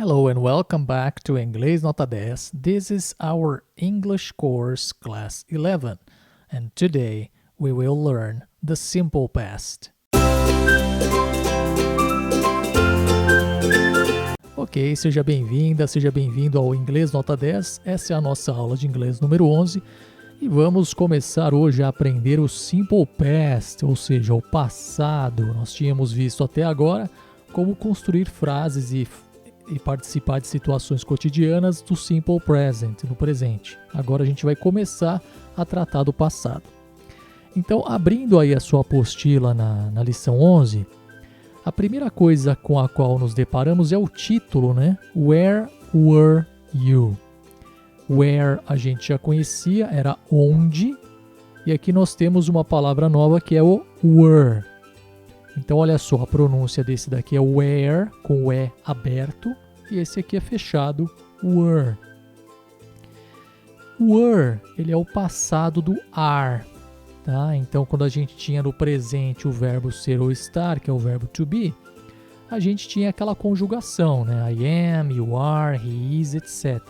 Hello and welcome back to Inglês Nota 10. This is our English course, class 11, and today we will learn the simple past. Ok, seja bem-vinda, seja bem-vindo ao Inglês Nota 10. Essa é a nossa aula de inglês número 11 e vamos começar hoje a aprender o simple past, ou seja, o passado. Nós tínhamos visto até agora como construir frases e participar de situações cotidianas do simple present, no presente. Agora a gente vai começar a tratar do passado. Então, abrindo aí a sua apostila na lição 11, a primeira coisa com a qual nos deparamos é o título, né? Where were you? Where a gente já conhecia, era onde, e aqui nós temos uma palavra nova que é o were. Então, olha só, a pronúncia desse daqui é where, com o E aberto, e esse aqui é fechado, were. Were, ele é o passado do are, tá? Então, quando a gente tinha no presente o verbo ser ou estar, que é o verbo to be, a gente tinha aquela conjugação, né? I am, you are, he is, etc.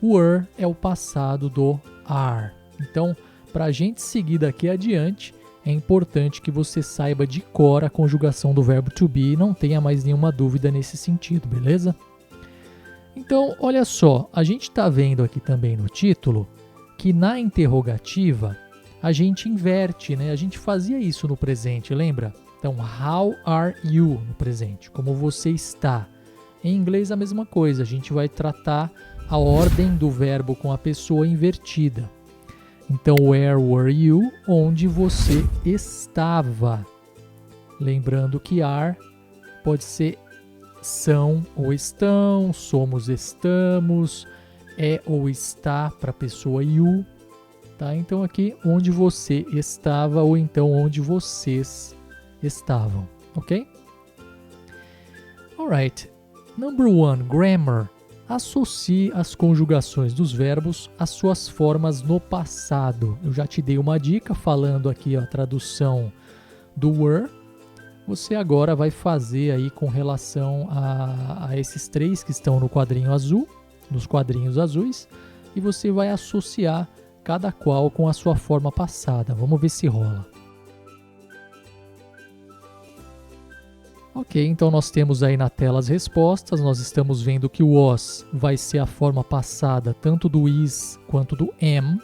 Were é o passado do are. Então, para a gente seguir daqui adiante, é importante que você saiba de cor a conjugação do verbo to be e não tenha mais nenhuma dúvida nesse sentido, beleza? Então, olha só, a gente está vendo aqui também no título que na interrogativa a gente inverte, né? A gente fazia isso no presente, lembra? Então, how are you no presente? Como você está? Em inglês a mesma coisa, a gente vai tratar a ordem do verbo com a pessoa invertida. Então, where were you? Onde você estava. Lembrando que are pode ser são ou estão, somos, estamos, é ou está para a pessoa you. Tá? Então, aqui, onde você estava ou então onde vocês estavam. Ok? Alright. Number 1, grammar. Associe as conjugações dos verbos às suas formas no passado. Eu já te dei uma dica falando aqui a tradução do were. Você agora vai fazer aí com relação a esses três que estão no quadrinho azul, nos quadrinhos azuis, e você vai associar cada qual com a sua forma passada. Vamos ver se rola. Ok, então nós temos aí na tela as respostas, nós estamos vendo que o was vai ser a forma passada tanto do is quanto do am,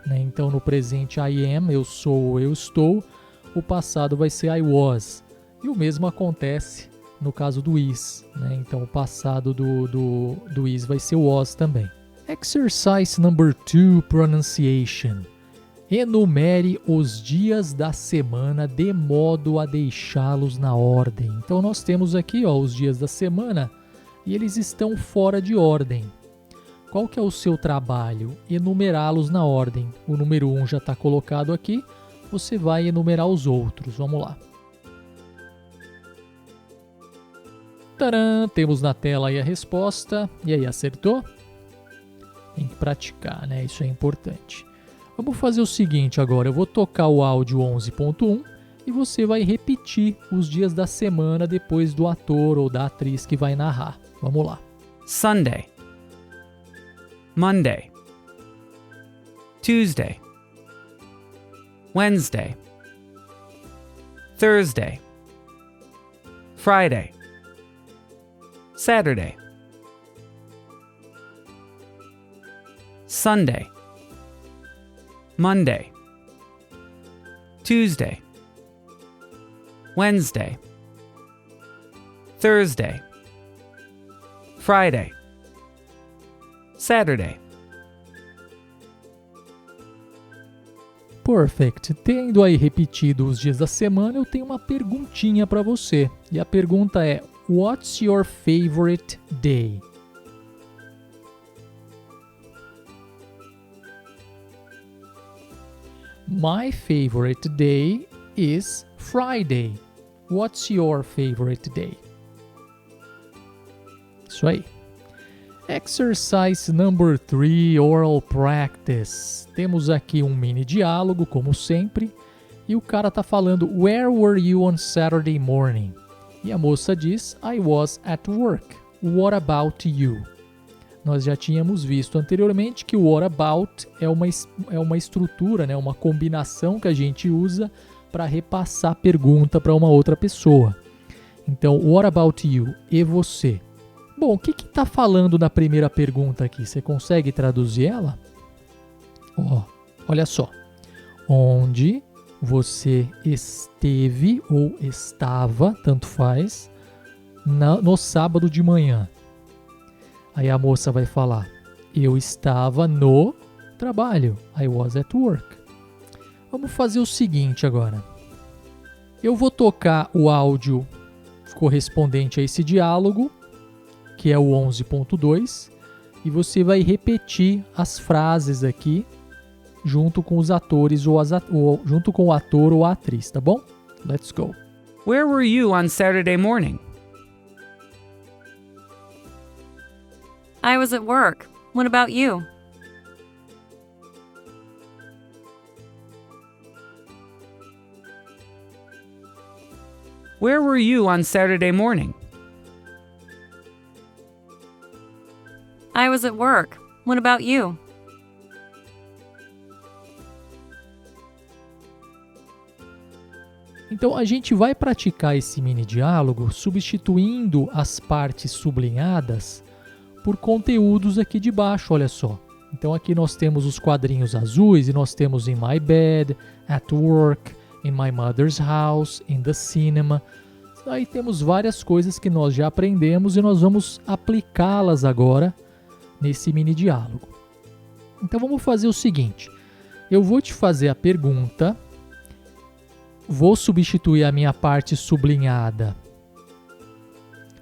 né? Então no presente I am, eu sou, eu estou, o passado vai ser I was, e o mesmo acontece no caso do is, né? Então o passado do is vai ser was também. Exercise number 2, pronunciation. Enumere os dias da semana de modo a deixá-los na ordem. Então, nós temos aqui os dias da semana e eles estão fora de ordem. Qual que é o seu trabalho? Enumerá-los na ordem. O número 1 já está colocado aqui, você vai enumerar os outros. Vamos lá. Tcharam! Temos na tela aí a resposta. E aí, acertou? Tem que praticar, né? Isso é importante. Vamos fazer o seguinte agora, eu vou tocar o áudio 11.1 e você vai repetir os dias da semana depois do ator ou da atriz que vai narrar. Vamos lá. Sunday, Monday, Tuesday, Wednesday, Thursday, Friday, Saturday, Sunday, Monday, Tuesday, Wednesday, Thursday, Friday, Saturday. Perfect. Tendo aí repetido os dias da semana, eu tenho uma perguntinha para você. E a pergunta é: What's your favorite day? My favorite day is Friday. What's your favorite day? Isso aí. Exercise number 3, oral practice. Temos aqui um mini diálogo, como sempre, e o cara tá falando Where were you on Saturday morning? E a moça diz I was at work. what about you? Nós já tínhamos visto anteriormente que o what about é uma estrutura, né, uma combinação que a gente usa para repassar a pergunta para uma outra pessoa. Então, what about you? E você? Bom, o que está falando na primeira pergunta aqui? Você consegue traduzir ela? Olha só. Onde você esteve ou estava, tanto faz, no sábado de manhã? Aí a moça vai falar, eu estava no trabalho. I was at work. Vamos fazer o seguinte agora. Eu vou tocar o áudio correspondente a esse diálogo, que é o 11.2, e você vai repetir as frases aqui junto com os atores ou junto com o ator ou a atriz, tá bom? Let's go. Where were you on Saturday morning? I was at work. What about you? Where were you on Saturday morning? I was at work. What about you? Então a gente vai praticar esse mini diálogo substituindo as partes sublinhadas por conteúdos aqui de baixo, olha só. Então aqui nós temos os quadrinhos azuis e nós temos in my bed, at work, in my mother's house, in the cinema. Aí temos várias coisas que nós já aprendemos e nós vamos aplicá-las agora nesse mini diálogo. Então vamos fazer o seguinte, eu vou te fazer a pergunta, vou substituir a minha parte sublinhada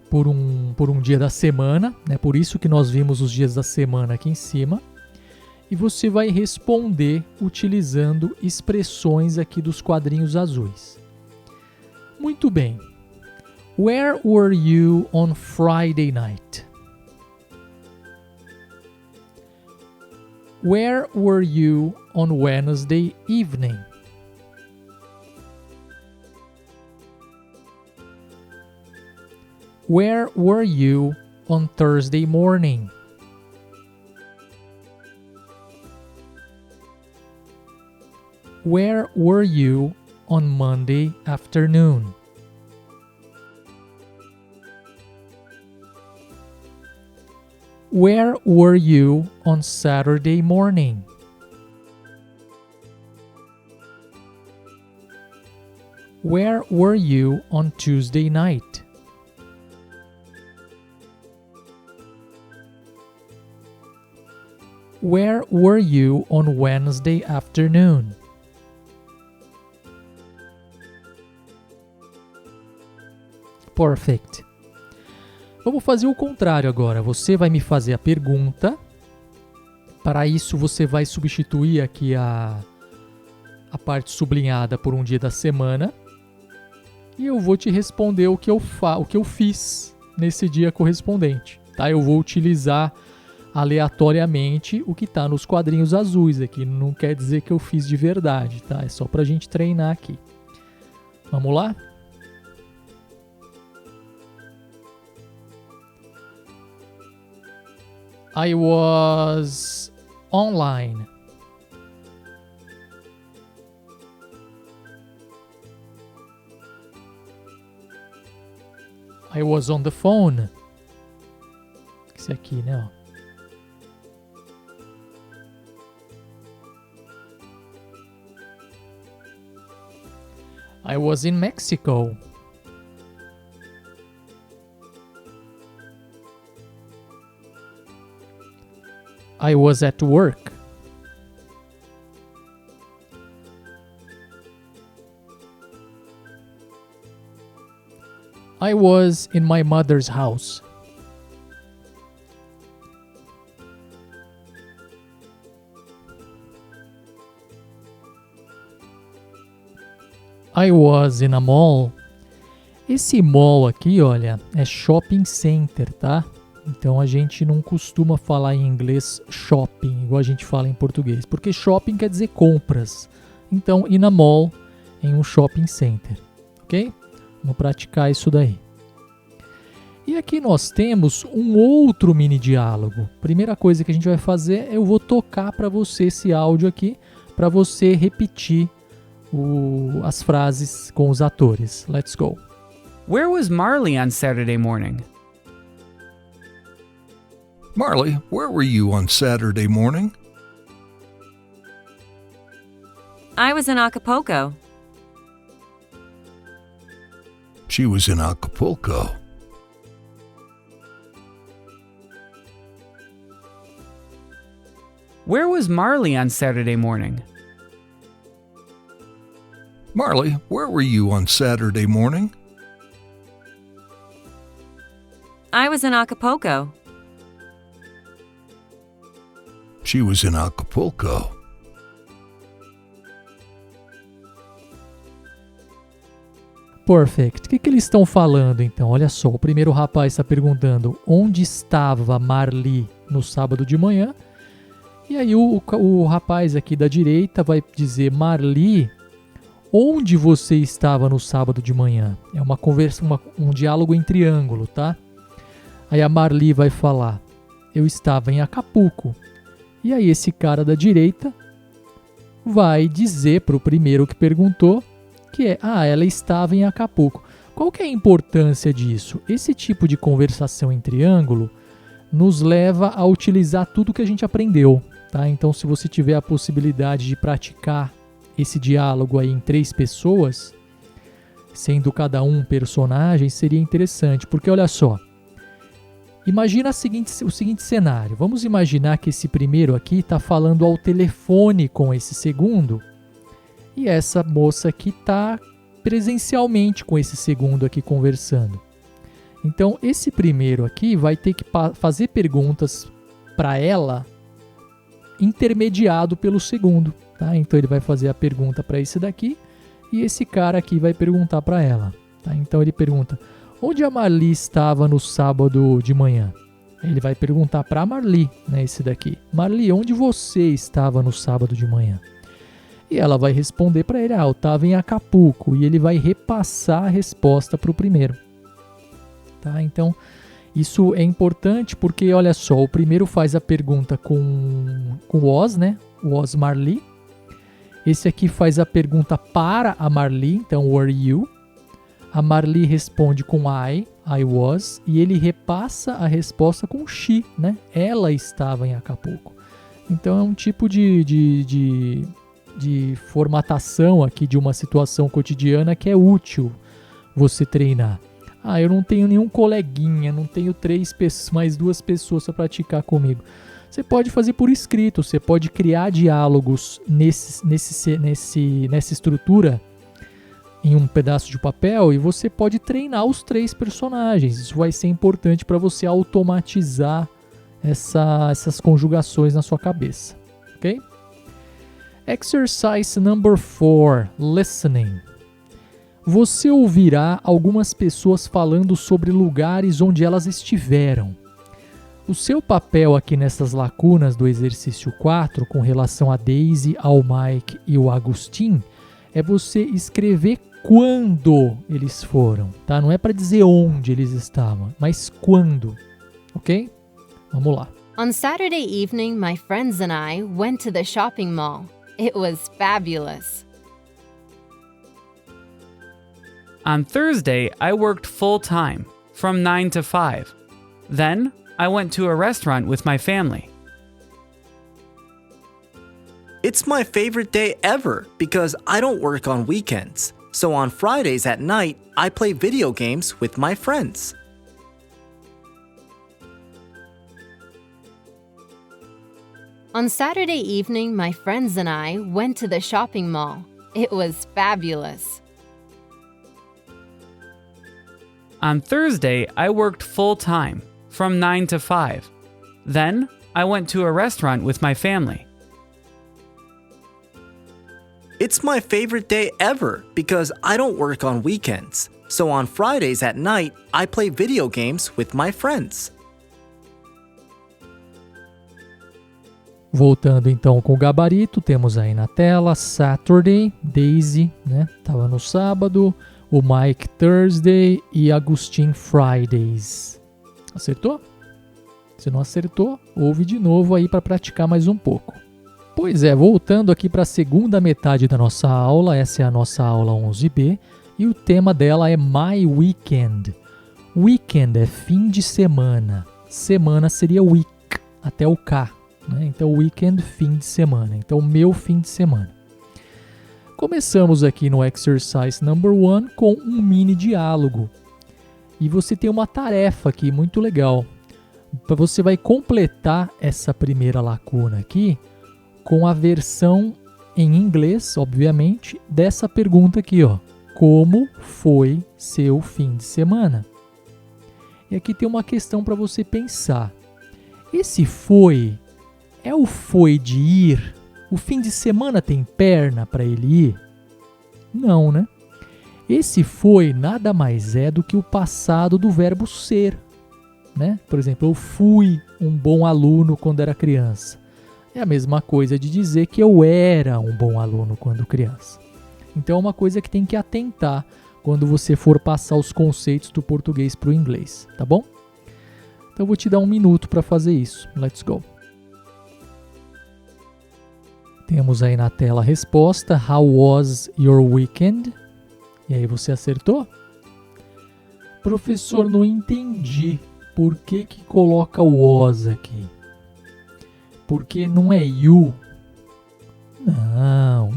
por um dia da semana, né? Por isso que nós vimos os dias da semana aqui em cima, e você vai responder utilizando expressões aqui dos quadrinhos azuis. Muito bem. Where were you on Friday night? Where were you on Wednesday evening? Where were you on Thursday morning? Where were you on Monday afternoon? Where were you on Saturday morning? Where were you on Tuesday night? Where were you on Wednesday afternoon? Perfect. Vamos fazer o contrário agora. Você vai me fazer a pergunta. Para isso, você vai substituir aqui a parte sublinhada por um dia da semana. E eu vou te responder o que eu fiz nesse dia correspondente. Tá? Eu vou utilizar aleatoriamente o que está nos quadrinhos azuis aqui. Não quer dizer que eu fiz de verdade, tá? É só para a gente treinar aqui. Vamos lá? I was online. I was on the phone. Esse aqui, né? Ó. I was in Mexico. I was at work. I was in my mother's house. I was in a mall. Esse mall aqui, olha, é shopping center, tá? Então a gente não costuma falar em inglês shopping, igual a gente fala em português, porque shopping quer dizer compras. Então, in a mall, em um shopping center, ok? Vamos praticar isso daí. E aqui nós temos um outro mini diálogo. Primeira coisa que a gente vai fazer, eu vou tocar para você esse áudio aqui, para você repetir as frases com os atores. Let's go. Where was Marley on Saturday morning? Marley, where were you on Saturday morning? I was in Acapulco. She was in Acapulco. Where was Marley on Saturday morning? Marley, where were you on Saturday morning? I was in Acapulco. She was in Acapulco. Perfect. O que eles estão falando então? Olha só, o primeiro rapaz está perguntando onde estava Marli no sábado de manhã. E aí o rapaz aqui da direita vai dizer, Marli, onde você estava no sábado de manhã? É uma conversa, um diálogo em triângulo, tá? Aí a Marli vai falar, eu estava em Acapulco. E aí esse cara da direita vai dizer para o primeiro que perguntou que ela estava em Acapulco. Qual que é a importância disso? Esse tipo de conversação em triângulo nos leva a utilizar tudo que a gente aprendeu, tá? Então, se você tiver a possibilidade de praticar esse diálogo aí em 3 pessoas, sendo cada um personagem, seria interessante, porque olha só, imagina o seguinte cenário, vamos imaginar que esse primeiro aqui está falando ao telefone com esse segundo, e essa moça aqui está presencialmente com esse segundo aqui conversando. Então, esse primeiro aqui vai ter que fazer perguntas para ela, intermediado pelo segundo. Tá? Então, ele vai fazer a pergunta para esse daqui e esse cara aqui vai perguntar para ela. Tá? Então, ele pergunta, onde a Marli estava no sábado de manhã? Ele vai perguntar para a Marli, né, esse daqui. Marli, onde você estava no sábado de manhã? E ela vai responder para ele, eu estava em Acapulco. E ele vai repassar a resposta para o primeiro. Tá? Então, isso é importante porque, olha só, o primeiro faz a pergunta com was, né? Was Marli. Esse aqui faz a pergunta para a Marli, então, were you? A Marli responde com I was. E ele repassa a resposta com she, né? Ela estava em Acapulco. Então, é um tipo de formatação aqui de uma situação cotidiana que é útil você treinar. Eu não tenho nenhum coleguinha, não tenho mais 2 pessoas para praticar comigo. Você pode fazer por escrito, você pode criar diálogos nessa estrutura em um pedaço de papel e você pode treinar os 3 personagens. Isso vai ser importante para você automatizar essas conjugações na sua cabeça, ok? Exercise number 4, listening. Você ouvirá algumas pessoas falando sobre lugares onde elas estiveram. O seu papel aqui nessas lacunas do exercício 4, com relação a Daisy, ao Mike e o Agustin, é você escrever quando eles foram, tá? Não é para dizer onde eles estavam, mas quando, ok? Vamos lá. On Saturday evening, my friends and I went to the shopping mall. It was fabulous. On Thursday, I worked full-time, from 9 to 5. Then, I went to a restaurant with my family. It's my favorite day ever because I don't work on weekends. So on Fridays at night, I play video games with my friends. On Saturday evening, my friends and I went to the shopping mall. It was fabulous. On Thursday, I worked full-time, from 9 to 5. Then, I went to a restaurant with my family. It's my favorite day ever because I don't work on weekends. So on Fridays at night, I play video games with my friends. Voltando então com o gabarito, temos aí na tela Saturday, Daisy, né? Tava no sábado. o Mike Thursday e Agustin Fridays. Acertou? Se não acertou, ouve de novo aí para praticar mais um pouco. Pois é, voltando aqui para a segunda metade da nossa aula, essa é a nossa aula 11B, e o tema dela é My Weekend. Weekend é fim de semana. Semana seria week, até o K, né? Então, weekend, fim de semana. Então, meu fim de semana. Começamos aqui no exercise number 1 com um mini diálogo. E você tem uma tarefa aqui muito legal. Você vai completar essa primeira lacuna aqui com a versão em inglês, obviamente, dessa pergunta aqui, ó. Como foi seu fim de semana? E aqui tem uma questão para você pensar. Esse foi é o foi de ir? O fim de semana tem perna para ele ir? Não, né? Esse foi nada mais é do que o passado do verbo ser, né? Por exemplo, eu fui um bom aluno quando era criança. É a mesma coisa de dizer que eu era um bom aluno quando criança. Então é uma coisa que tem que atentar quando você for passar os conceitos do português para o inglês, tá bom? Então eu vou te dar um minuto para fazer isso. Let's go! Temos aí na tela a resposta. How was your weekend? E aí você acertou? Professor, não entendi. Por que coloca o was aqui? Porque não é you.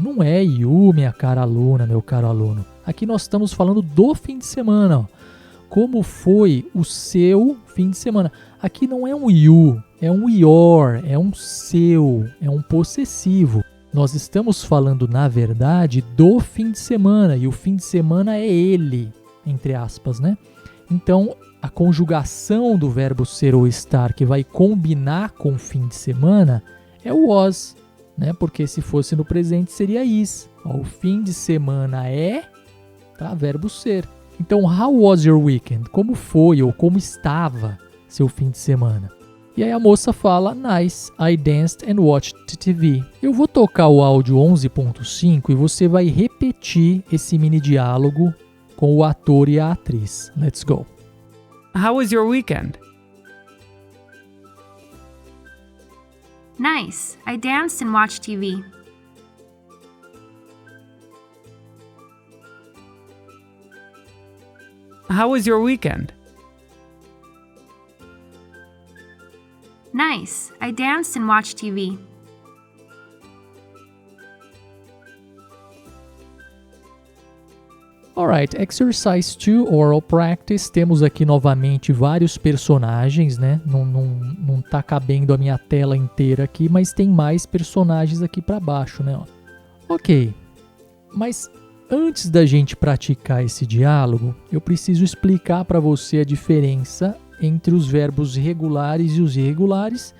Não é you, minha cara aluna, meu caro aluno. Aqui nós estamos falando do fim de semana. Ó. Como foi o seu fim de semana? Aqui não é um you, é um your, é um seu, é um possessivo. Nós estamos falando, na verdade, do fim de semana. E o fim de semana é ele, entre aspas, né? Então, a conjugação do verbo ser ou estar que vai combinar com o fim de semana é o was, né? Porque se fosse no presente seria is. Ó, o fim de semana é, tá? Verbo ser. Então, how was your weekend? Como foi ou como estava seu fim de semana? E aí a moça fala, nice, I danced and watched TV. Eu vou tocar o áudio 11.5 e você vai repetir esse mini diálogo com o ator e a atriz. Let's go. How was your weekend? Nice. I danced and watched TV. How was your weekend? Nice. I danced and watched TV. Alright, exercise 2, oral practice. Temos aqui novamente vários personagens, né? Não tá cabendo a minha tela inteira aqui, mas tem mais personagens aqui para baixo, né? Ok, mas antes da gente praticar esse diálogo, eu preciso explicar para você a diferença entre os verbos regulares e os irregulares,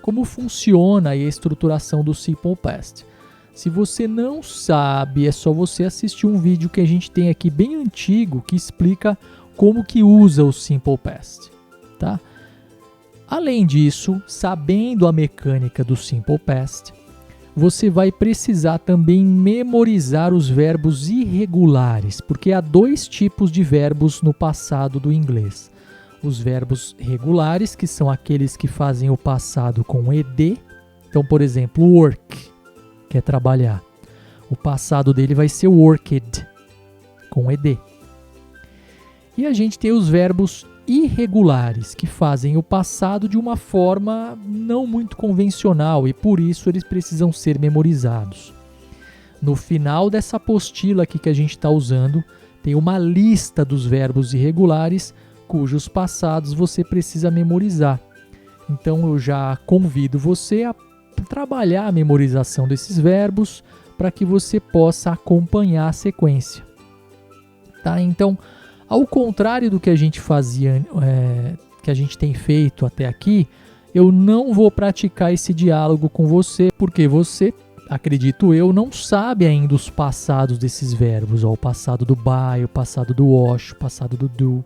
como funciona aí a estruturação do Simple Past. Se você não sabe, é só você assistir um vídeo que a gente tem aqui bem antigo que explica como que usa o Simple Past, tá? Além disso, sabendo a mecânica do Simple Past, você vai precisar também memorizar os verbos irregulares, porque há dois tipos de verbos no passado do inglês. Os verbos regulares, que são aqueles que fazem o passado com ed. Então, por exemplo, work, que é trabalhar. O passado dele vai ser worked, com ed. E a gente tem os verbos irregulares, que fazem o passado de uma forma não muito convencional e por isso eles precisam ser memorizados. No final dessa apostila aqui que a gente está usando, tem uma lista dos verbos irregulares cujos passados você precisa memorizar. Então eu já convido você a trabalhar a memorização desses verbos para que você possa acompanhar a sequência. Tá? Então, ao contrário do que a gente fazia, que a gente tem feito até aqui, eu não vou praticar esse diálogo com você, porque você, acredito eu, não sabe ainda os passados desses verbos, ó, o passado do buy, o passado do wash, o passado do do.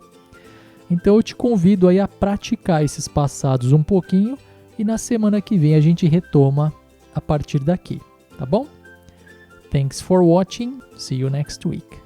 Então eu te convido aí a praticar esses passados um pouquinho e na semana que vem a gente retoma a partir daqui, tá bom? Thanks for watching. See you next week.